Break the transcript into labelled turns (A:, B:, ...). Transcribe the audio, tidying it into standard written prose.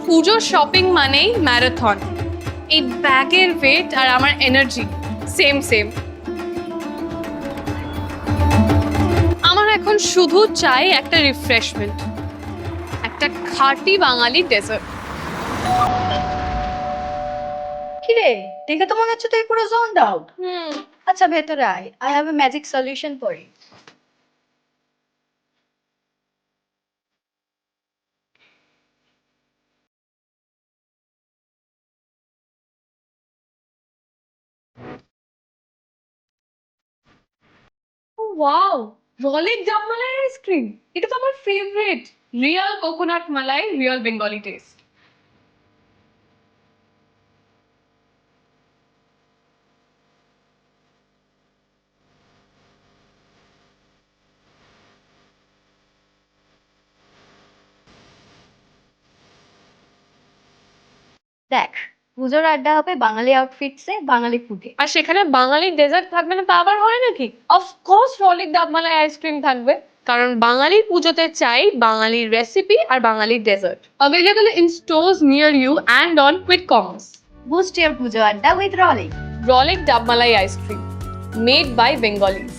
A: পুজোর শপিং মানেই ম্যারাথন। এই ব্যাগের ওয়েট আর আমার এনার্জি সেম সেম। আমার এখন শুধু চাই একটা রিফ্রেশমেন্ট, একটা খাঁটি বাঙালি ডেজার্ট।
B: কিরে, দেখে তো মনে হচ্ছে তুই পুরো জোনড আউট।
A: হুম।
B: আচ্ছা ভেতরে আয়, I have a magic solution for you.
A: Wow, Rollick জামমালাই আইসক্রিম, এটা তো আমার favourite. Real coconut malai, real Bengali taste.
B: দেখ, পুজোর আড্ডা হবে বাঙালি আউটফিটসে, বাঙালি ফুডে।
A: আর সেখানে বাঙালি ডেজার্ট থাকবে না তা আবার হয় নাকি? অফকোর্স রলিক ডাবমালাই আইসক্রিম থাকবে, কারণ বাঙালির পুজোতে চাই বাঙালির রেসিপি আর বাঙালির dessert. Available in stores near you and on quick commerce.
B: Boost your pujo adda with Rollick.
A: Rollick daab malai ice cream, made by Bengalis.